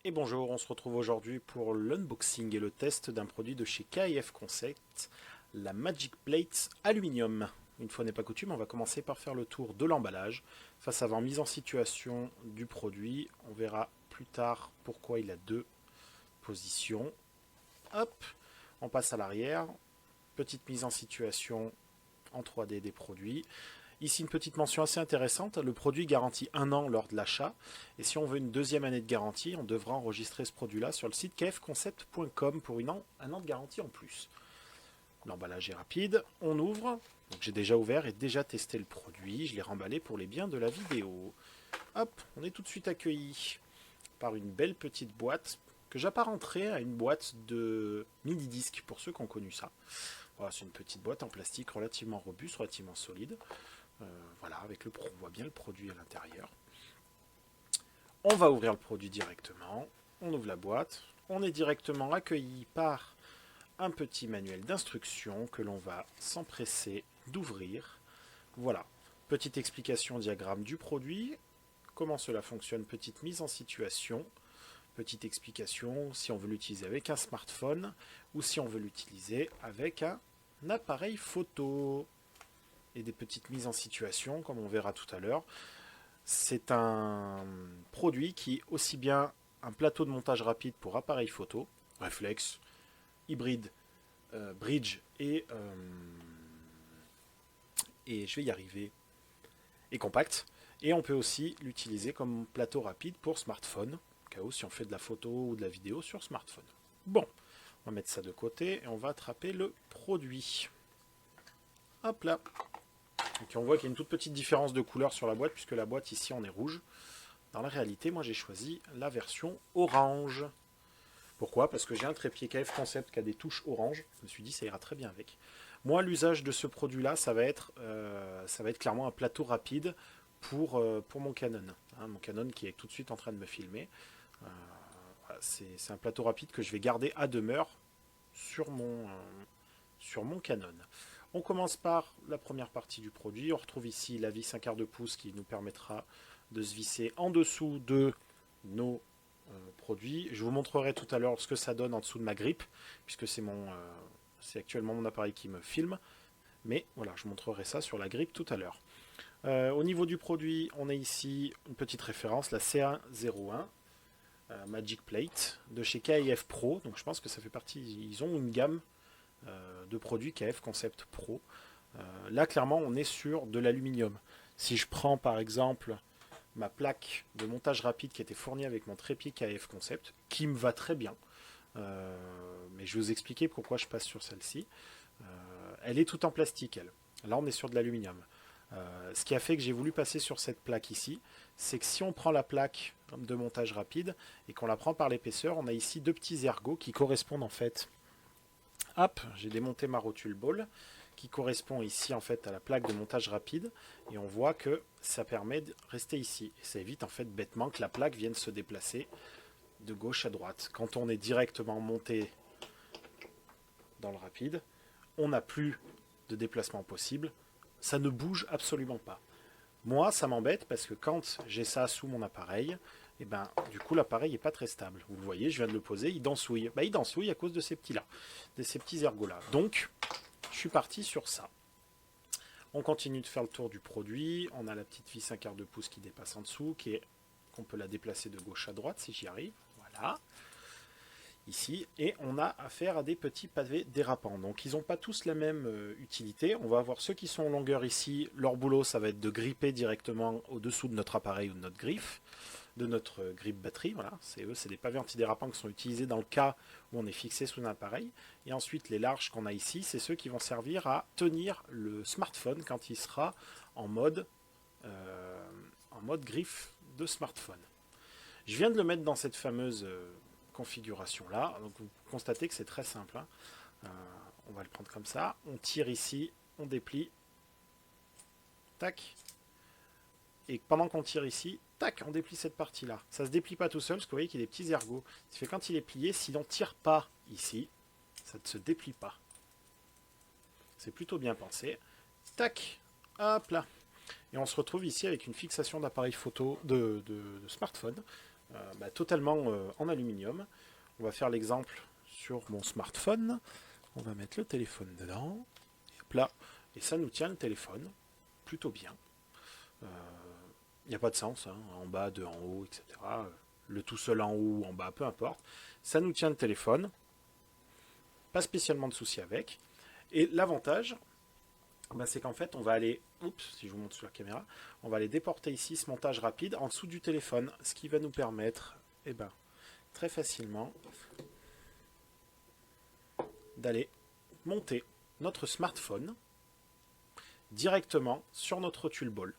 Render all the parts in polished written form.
Et bonjour, on se retrouve aujourd'hui pour l'unboxing et le test d'un produit de chez KF Concept, la Magic Plate Aluminium. Une fois n'est pas coutume, on va commencer par faire le tour de l'emballage, face avant mise en situation du produit. On verra plus tard pourquoi il a deux positions. Hop, on passe à l'arrière, petite mise en situation en 3D des produits. Ici, une petite mention assez intéressante, le produit garantit 1 an lors de l'achat, et si on veut une deuxième année de garantie, on devra enregistrer ce produit-là sur le site kfconcept.com pour un an de garantie en plus. L'emballage est rapide, on ouvre, donc j'ai déjà ouvert et déjà testé le produit, je l'ai remballé pour les biens de la vidéo. Hop, on est tout de suite accueilli par une belle petite boîte que j'apparenterai à une boîte de mini-disque pour ceux qui ont connu ça. Voilà, c'est une petite boîte en plastique relativement robuste, relativement solide. Voilà, on voit bien le produit à l'intérieur. On va ouvrir le produit directement. On ouvre la boîte. On est directement accueilli par un petit manuel d'instruction que l'on va s'empresser d'ouvrir. Voilà, petite explication diagramme du produit. Comment cela fonctionne, petite mise en situation. Petite explication si on veut l'utiliser avec un smartphone ou si on veut l'utiliser avec un appareil photo. Et des petites mises en situation, comme on verra tout à l'heure. C'est un produit qui est aussi bien un plateau de montage rapide pour appareil photo, réflexe, hybride, bridge et je vais y arriver, et compact. Et on peut aussi l'utiliser comme plateau rapide pour smartphone, au cas où si on fait de la photo ou de la vidéo sur smartphone. Bon, on va mettre ça de côté et on va attraper le produit. Hop là. Donc on voit qu'il y a une toute petite différence de couleur sur la boîte, puisque la boîte ici on est rouge. Dans la réalité, moi j'ai choisi la version orange. Pourquoi? Parce que j'ai un trépied KF Concept qui a des touches orange. Je me suis dit ça ira très bien avec. Moi l'usage de ce produit-là, ça va être clairement un plateau rapide pour mon Canon. Hein, mon Canon qui est tout de suite en train de me filmer. Voilà, c'est un plateau rapide que je vais garder à demeure sur mon Canon. On commence par la première partie du produit. On retrouve ici la vis 1/4 pouce qui nous permettra de se visser en dessous de nos produits. Je vous montrerai tout à l'heure ce que ça donne en dessous de ma grippe, puisque c'est actuellement mon appareil qui me filme. Mais voilà, je vous montrerai ça sur la grippe tout à l'heure. Au niveau du produit, on a ici une petite référence, la C101 Magic Plate de chez KIF Pro. Donc je pense que ça fait partie, ils ont une gamme de produits KF Concept Pro. Là, clairement, on est sur de l'aluminium. Si je prends par exemple ma plaque de montage rapide qui était fournie avec mon trépied KF Concept, qui me va très bien, mais je vais vous expliquer pourquoi je passe sur celle-ci. Elle est toute en plastique, elle. Là, on est sur de l'aluminium. Ce qui a fait que j'ai voulu passer sur cette plaque ici, c'est que si on prend la plaque de montage rapide et qu'on la prend par l'épaisseur, on a ici deux petits ergots qui correspondent en fait. Hop, j'ai démonté ma rotule ball qui correspond ici en fait à la plaque de montage rapide et on voit que ça permet de rester ici et ça évite en fait bêtement que la plaque vienne se déplacer de gauche à droite. Quand on est directement monté dans le rapide, on n'a plus de déplacement possible, ça ne bouge absolument pas. Moi, ça m'embête parce que quand j'ai ça sous mon appareil, et ben, du coup, l'appareil n'est pas très stable. Vous le voyez, je viens de le poser, il dansouille. Il dansouille à cause de ces petits-là, de ces petits ergots-là. Donc, je suis parti sur ça. On continue de faire le tour du produit. On a la petite vis 1/4 pouce qui dépasse en dessous, qu'on peut la déplacer de gauche à droite si j'y arrive. Voilà. Ici, et on a affaire à des petits pavés dérapants. Donc ils n'ont pas tous la même utilité. On va avoir ceux qui sont en longueur ici. Leur boulot, ça va être de gripper directement au-dessous de notre appareil ou de notre griffe, de notre grip batterie. Voilà, c'est des pavés antidérapants qui sont utilisés dans le cas où on est fixé sous un appareil. Et ensuite, les larges qu'on a ici, c'est ceux qui vont servir à tenir le smartphone quand il sera en mode griffe de smartphone. Je viens de le mettre dans cette fameuse configuration là. Donc vous constatez que c'est très simple. Hein. On va le prendre comme ça. On tire ici, on déplie. Tac. Et pendant qu'on tire ici, tac, on déplie cette partie-là. Ça ne se déplie pas tout seul, parce que vous voyez qu'il y a des petits ergots. Ça fait que quand il est plié, si l'on ne tire pas ici, ça ne se déplie pas. C'est plutôt bien pensé. Tac, hop là. Et on se retrouve ici avec une fixation d'appareil photo de smartphone. totalement en aluminium. On va faire l'exemple sur mon smartphone. On va mettre le téléphone dedans. Et hop là. Et ça nous tient le téléphone plutôt bien. Il n'y a pas de sens, hein, en bas, deux en haut, etc. Le tout seul en haut ou en bas, peu importe. Ça nous tient le téléphone. Pas spécialement de souci avec. Et l'avantage, c'est qu'en fait, on va aller, si je vous montre sur la caméra, on va aller déporter ici ce montage rapide en dessous du téléphone, ce qui va nous permettre, très facilement, d'aller monter notre smartphone directement sur notre rotule ball.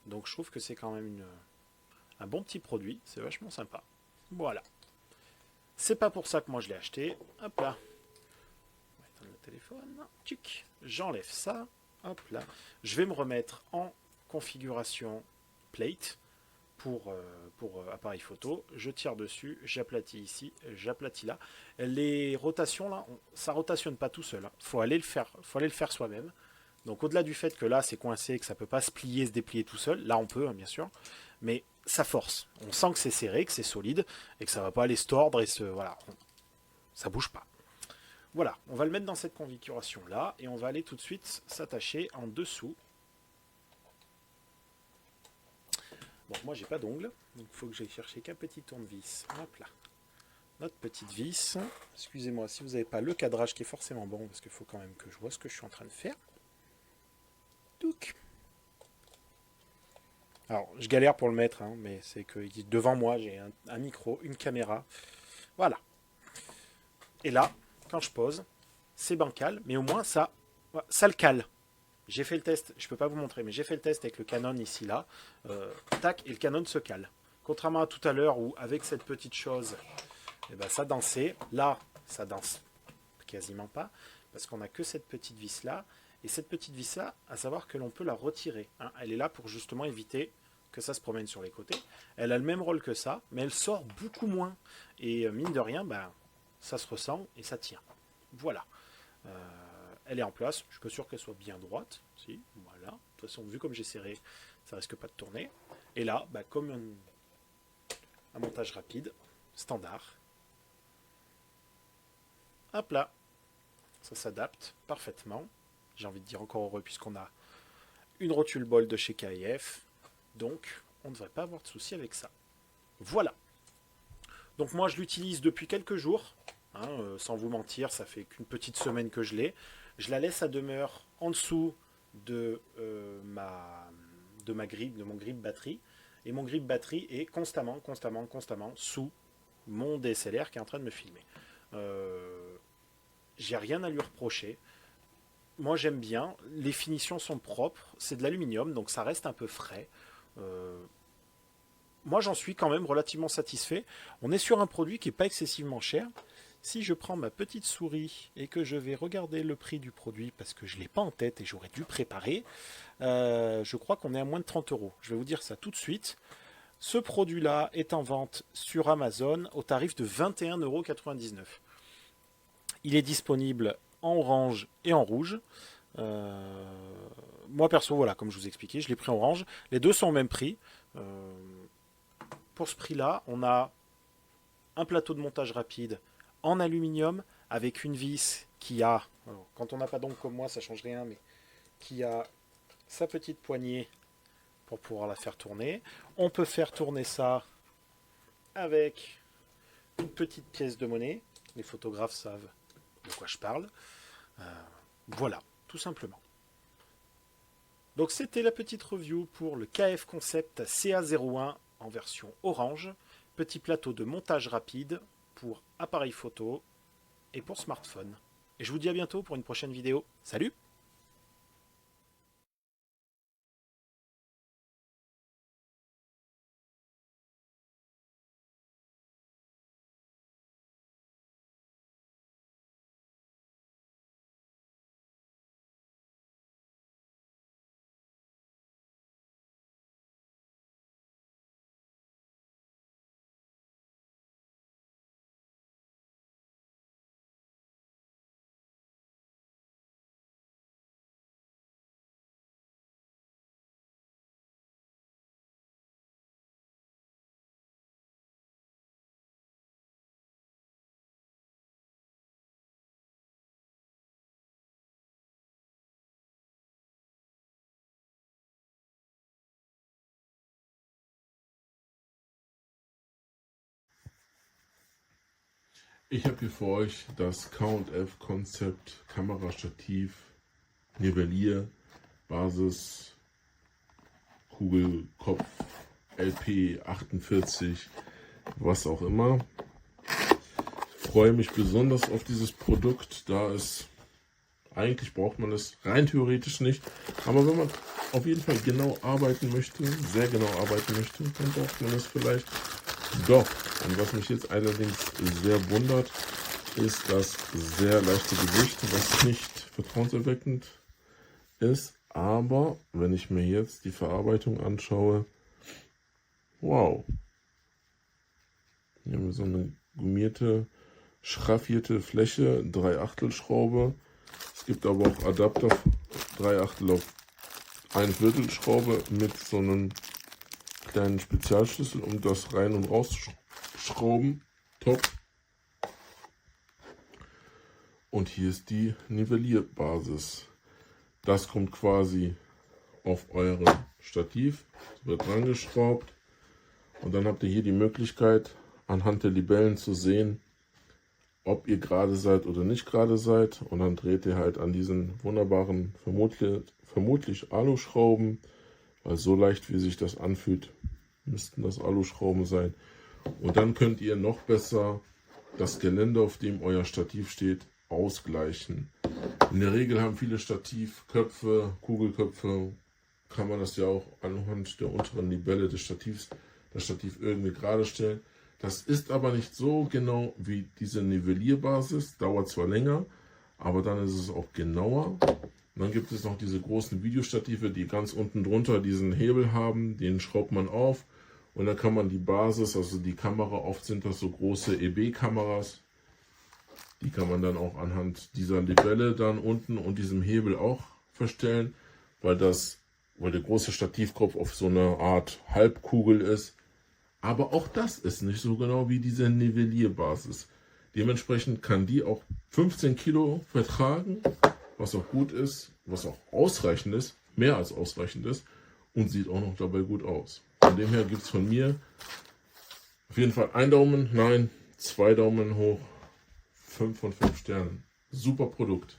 Donc je trouve que c'est quand même un bon petit produit, c'est vachement sympa. Voilà. C'est pas pour ça que moi je l'ai acheté. Hop là. On va éteindre le téléphone. Tchic. J'enlève ça. Hop là. Je vais me remettre en configuration plate pour appareil photo. Je tire dessus, j'aplatis ici, j'aplatis là. Les rotations là, ça rotationne pas tout seul. Faut aller le faire soi-même. Donc au-delà du fait que là c'est coincé, que ça peut pas se plier, se déplier tout seul, là on peut bien sûr, mais ça force. On sent que c'est serré, que c'est solide et que ça va pas aller se tordre et ça bouge pas. Voilà, on va le mettre dans cette configuration là et on va aller tout de suite s'attacher en dessous. Bon, moi j'ai pas d'ongles, donc il faut que j'aille chercher qu'un petit tournevis. Hop là. Notre petite vis. Excusez-moi si vous n'avez pas le cadrage qui est forcément bon, parce qu'il faut quand même que je vois ce que je suis en train de faire. Touc. Alors, je galère pour le mettre, hein, mais c'est que devant moi, j'ai un micro, une caméra. Voilà. Et là, quand je pose, c'est bancal, mais au moins, ça le cale. J'ai fait le test, je ne peux pas vous montrer, mais j'ai fait le test avec le Canon ici, là. Tac, et le Canon se cale. Contrairement à tout à l'heure où, avec cette petite chose, ça dansait. Là, ça danse quasiment pas, parce qu'on n'a que cette petite vis-là. Et cette petite vis-là, à savoir que l'on peut la retirer. Hein. Elle est là pour justement éviter que ça se promène sur les côtés. Elle a le même rôle que ça, mais elle sort beaucoup moins. Et mine de rien, ça se ressent et ça tient. Voilà. Elle est en place. Je suis pas sûr qu'elle soit bien droite. Si, voilà. De toute façon, vu comme j'ai serré, ça risque pas de tourner. Et là, comme un montage rapide, standard. Hop là. Ça s'adapte parfaitement. J'ai envie de dire encore heureux puisqu'on a une rotule ball de chez KF. Donc, on ne devrait pas avoir de souci avec ça. Voilà. Donc moi, je l'utilise depuis quelques jours. Hein, sans vous mentir, ça fait qu'une petite semaine que je l'ai. Je la laisse à demeure en dessous de mon grip batterie. Et mon grip batterie est constamment sous mon DSLR qui est en train de me filmer. J'ai rien à lui reprocher. Moi j'aime bien, les finitions sont propres, c'est de l'aluminium donc ça reste un peu frais. Moi j'en suis quand même relativement satisfait. On est sur un produit qui n'est pas excessivement cher. Si je prends ma petite souris et que je vais regarder le prix du produit parce que je ne l'ai pas en tête et j'aurais dû préparer, je crois qu'on est à moins de 30 euros. Je vais vous dire ça tout de suite. Ce produit-là est en vente sur Amazon au tarif de 21,99 €. Il est disponible en orange et en rouge. Moi perso, voilà, comme je vous expliquais, je l'ai pris en orange. Les deux sont au même prix. Pour ce prix-là, on a un plateau de montage rapide en aluminium avec une vis qui a, alors, quand on n'a pas d'ongles comme moi, ça change rien, mais qui a sa petite poignée pour pouvoir la faire tourner. On peut faire tourner ça avec une petite pièce de monnaie. Les photographes savent de quoi je parle. Voilà, tout simplement. Donc c'était la petite review pour le KF Concept CA01 en version orange. Petit plateau de montage rapide pour appareil photo et pour smartphone. Et je vous dis à bientôt pour une prochaine vidéo. Salut! Ich habe hier für euch das K&F Konzept Kamerastativ, Nivellier, Basis, Kugelkopf, LP 48, was auch immer. Ich freue mich besonders auf dieses Produkt, da es eigentlich braucht man es rein theoretisch nicht, aber wenn man auf jeden Fall genau arbeiten möchte, sehr genau arbeiten möchte, dann braucht man es vielleicht doch. Und was mich jetzt allerdings sehr wundert, ist das sehr leichte Gewicht, was nicht vertrauenserweckend ist. Aber wenn ich mir jetzt die Verarbeitung anschaue, wow, hier haben wir so eine gummierte, schraffierte Fläche, 3/8 Schraube. Es gibt aber auch Adapter 3/8 auf 1/4 Schraube mit so einem kleinen Spezialschlüssel, um das rein und raus zu schrauben. Top. Und hier ist die Nivellierbasis. Das kommt quasi auf euren Stativ, wird dran geschraubt und dann habt ihr hier die Möglichkeit, anhand der Libellen zu sehen, ob ihr gerade seid oder nicht gerade seid. Und dann dreht ihr halt an diesen wunderbaren, vermutlich Aluschrauben, weil so leicht wie sich das anfühlt, müssten das Aluschrauben sein. Und dann könnt ihr noch besser das Gelände, auf dem euer Stativ steht, ausgleichen. In der Regel haben viele Stativköpfe, Kugelköpfe, kann man das ja auch anhand der unteren Libelle des Stativs, das Stativ irgendwie gerade stellen. Das ist aber nicht so genau wie diese Nivellierbasis, dauert zwar länger, aber dann ist es auch genauer. Und dann gibt es noch diese großen Videostative, die ganz unten drunter diesen Hebel haben, den schraubt man auf und dann kann man die Basis, also die Kamera, oft sind das so große EB-Kameras, die kann man dann auch anhand dieser Libelle dann unten und diesem Hebel auch verstellen, weil der große Stativkopf auf so eine Art Halbkugel ist. Aber auch das ist nicht so genau wie diese Nivellierbasis. Dementsprechend kann die auch 15 Kilo vertragen, was auch gut ist, was auch ausreichend ist, mehr als ausreichend ist und sieht auch noch dabei gut aus. Von dem her gibt es von mir auf jeden Fall 1 Daumen, nein, 2 Daumen hoch, 5 von 5 Sternen. Super Produkt.